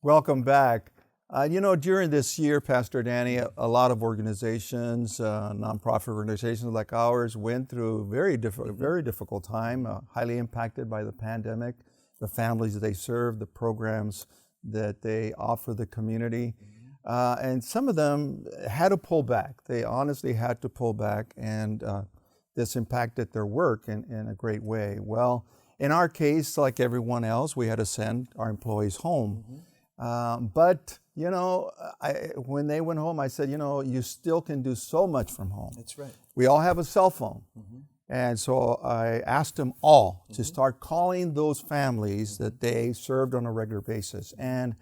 Welcome back. During this year, Pastor Danny, a lot of organizations, nonprofit organizations like ours, went through a very difficult time, highly impacted by the pandemic, the families they serve, the programs that they offer the community. And some of them had to pull back. They honestly had to pull back, and this impacted their work in a great way. Well, in our case, like everyone else, we had to send our employees home. But when they went home, I said, you still can do so much from home. That's right. We all have a cell phone. And so I asked them all to start calling those families that they served on a regular basis. And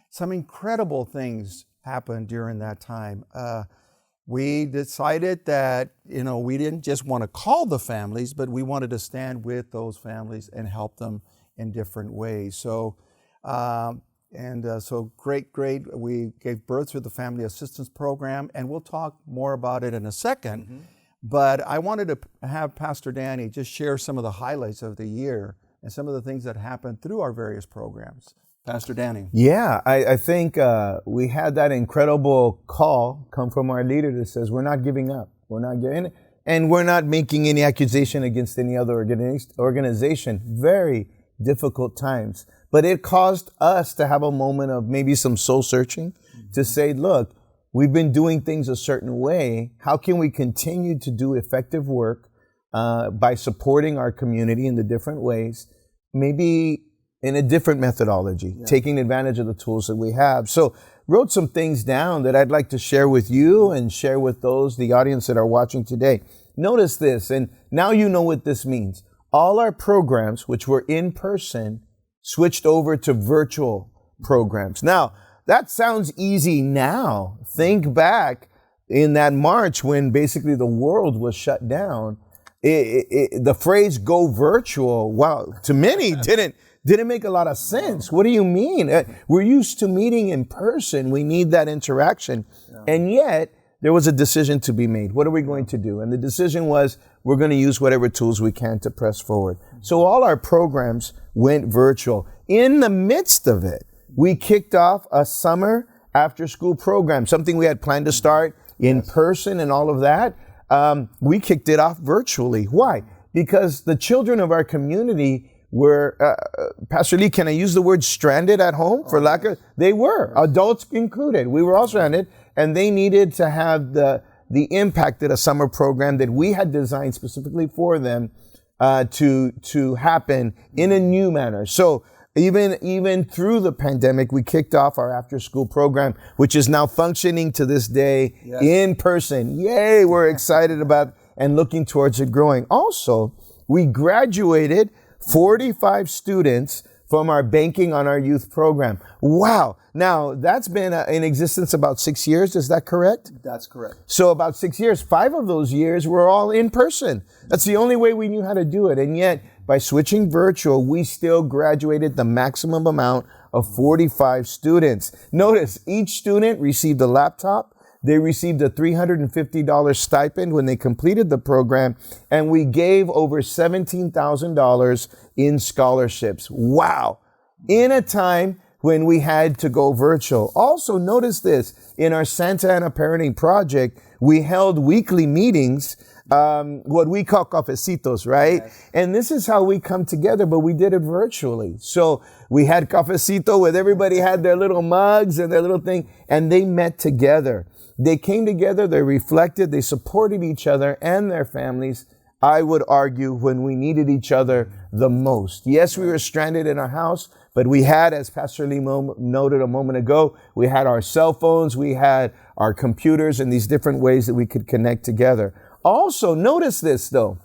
some incredible things happened during that time. We decided that, we didn't just want to call the families, but we wanted to stand with those families and help them in different ways. So, great. We gave birth to the Family Assistance Program, and we'll talk more about it in a second. But I wanted to have Pastor Danny just share some of the highlights of the year and some of the things that happened through our various programs. Pastor Danny. Yeah, I think we had that incredible call come from our leader that says, we're not giving up. We're not giving, and we're not making any accusation against any other organization. Very difficult times. But it caused us to have a moment of maybe some soul searching to say, look, we've been doing things a certain way. How can we continue to do effective work by supporting our community in the different ways, maybe in a different methodology, taking advantage of the tools that we have. So wrote some things down that I'd like to share with you and share with the audience that are watching today. Notice this, and now you know what this means. All our programs, which were in person, switched over to virtual programs. Now, that sounds easy now. Think back in that March when basically the world was shut down. The phrase "go virtual," wow, to many didn't make a lot of sense. What do you mean? We're used to meeting in person. We need that interaction. And yet, there was a decision to be made. What are we going to do? And the decision was, we're going to use whatever tools we can to press forward. So all our programs went virtual. In the midst of it, we kicked off a summer after-school program, something we had planned to start in person and all of that. We kicked it off virtually. Why? Because the children of our community were, Pastor Lee, can I use the word stranded at home for lack of, they were, adults included. We were all stranded, and they needed to have the impact that a summer program that we had designed specifically for them to happen in a new manner. So even through the pandemic, we kicked off our after-school program, which is now functioning to this day in person. Yay, we're excited about and looking towards it growing. Also, we graduated 45 students from our Banking on Our Youth program. Wow. Now, that's been in existence about 6 years. Is that correct? That's correct. So about 6 years, 5 of those years were all in person. That's the only way we knew how to do it. And yet, by switching virtual, we still graduated the maximum amount of 45 students. Notice, each student received a laptop. They received a $350 stipend when they completed the program, and we gave over $17,000 in scholarships. Wow. In a time when we had to go virtual. Also, notice this, in our Santa Ana Parenting Project, we held weekly meetings, what we call cafecitos, right? Yes. And this is how we come together, but we did it virtually. So we had cafecito with everybody had their little mugs and their little thing, and they met together. They came together, they reflected, they supported each other and their families, I would argue, when we needed each other the most. Yes, we were stranded in our house, but we had, as Pastor Lee noted a moment ago, we had our cell phones, we had our computers, and these different ways that we could connect together. Also, notice this though.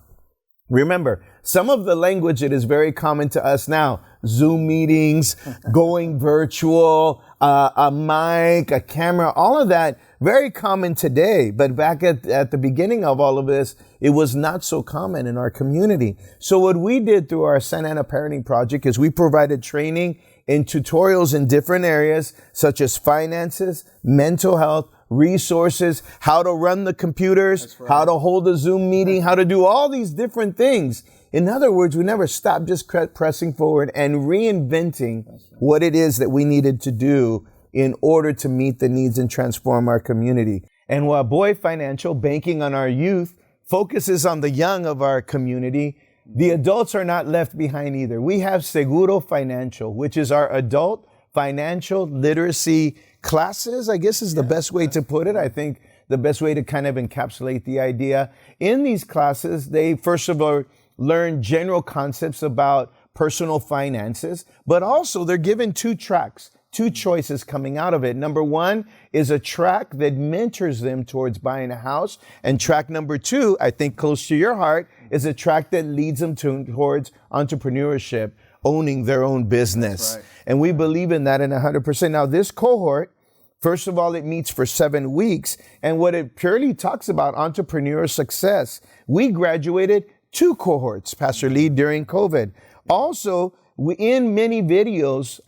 Remember, some of the language that is very common to us now, Zoom meetings, going virtual, a mic, a camera, all of that, very common today. But back at the beginning of all of this, it was not so common in our community. So what we did through our Santa Ana Parenting Project is we provided training and tutorials in different areas, such as finances, mental health, resources, how to run the computers, how to hold a Zoom meeting, how to do all these different things. In other words, we never stopped just pressing forward and reinventing what it is that we needed to do in order to meet the needs and transform our community. And while Boy Financial, banking on our youth, focuses on the young of our community, the adults are not left behind either. We have Seguro Financial, which is our adult financial literacy classes, I guess is the best way to put it. I think the best way to kind of encapsulate the idea. In these classes, they first of all learn general concepts about personal finances, but also they're given two tracks, two choices coming out of it. Number one is a track that mentors them towards buying a house. And track number two, I think close to your heart, is a track that leads them towards entrepreneurship, owning their own business. That's right. And we believe in that in 100%. Now, this cohort, first of all, it meets for 7 weeks. And what it purely talks about, entrepreneur success. We graduated 2 cohorts, Pastor Lee, during COVID. Also, in many videos,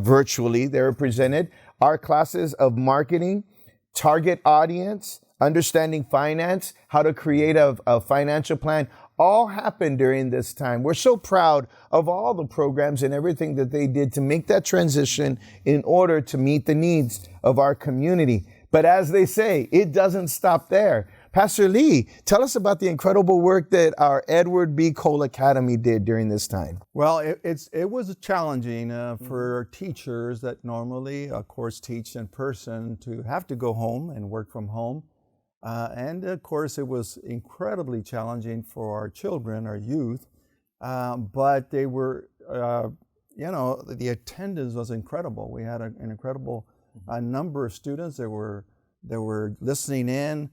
virtually, they were presented, our classes of marketing, target audience, understanding finance, how to create a financial plan, all happened during this time. We're so proud of all the programs and everything that they did to make that transition in order to meet the needs of our community. But as they say, it doesn't stop there. Pastor Lee, tell us about the incredible work that our Edward B. Cole Academy did during this time. Well, it was challenging for teachers that normally, of course, teach in person to have to go home and work from home. And of course, it was incredibly challenging for our children, our youth, but they were, the attendance was incredible. We had an incredible number of students that were listening in.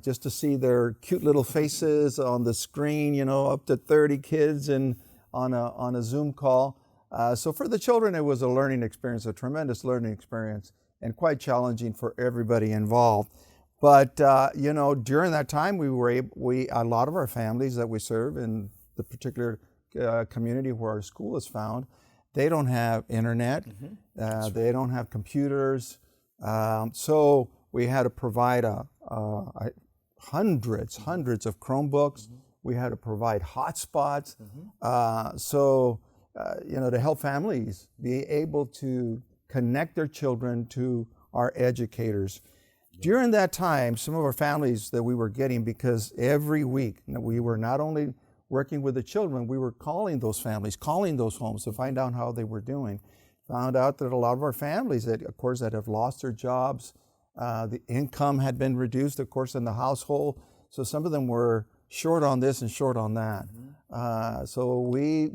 Just to see their cute little faces on the screen, up to 30 kids on a Zoom call. So for the children, it was a learning experience, a tremendous learning experience, and quite challenging for everybody involved. But during that time, a lot of our families that we serve in the particular community where our school is found, they don't have internet, they don't have computers, so we had to provide hundreds of Chromebooks. We had to provide hotspots. To help families be able to connect their children to our educators. During that time, some of our families that we were getting, because every week we were not only working with the children, we were calling those families, calling those homes to find out how they were doing. Found out that a lot of our families that have lost their jobs, the income had been reduced, of course, in the household. So some of them were short on this and short on that. So we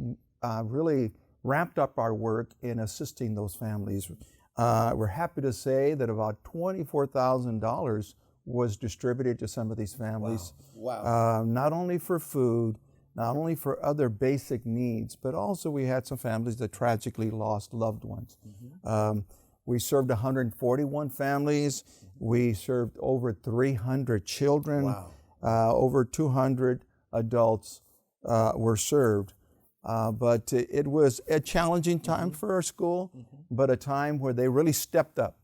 really ramped up our work in assisting those families. We're happy to say that about $24,000 was distributed to some of these families. Wow. Not only for food, not only for other basic needs, but also we had some families that tragically lost loved ones. We served 141 families. We served over 300 children. Wow. Over 200 adults were served. But it was a challenging time for our school, but a time where they really stepped up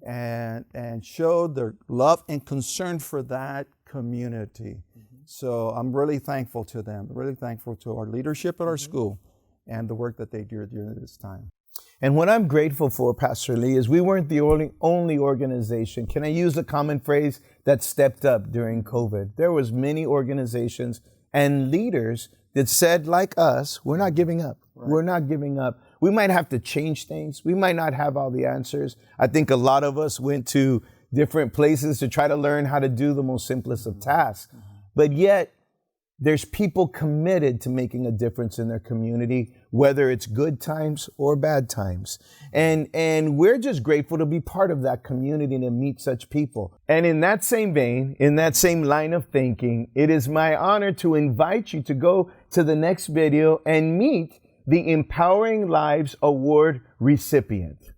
and showed their love and concern for that community. So I'm really thankful to them, really thankful to our leadership at our school and the work that they did during this time. And what I'm grateful for, Pastor Lee, is we weren't the only organization. Can I use a common phrase that stepped up during COVID? There was many organizations and leaders that said, like us, we're not giving up. Right. We're not giving up. We might have to change things. We might not have all the answers. I think a lot of us went to different places to try to learn how to do the most simplest of tasks. But yet, there's people committed to making a difference in their community, whether it's good times or bad times. And we're just grateful to be part of that community and to meet such people. And in that same vein, in that same line of thinking, it is my honor to invite you to go to the next video and meet the Empowering Lives Award recipient.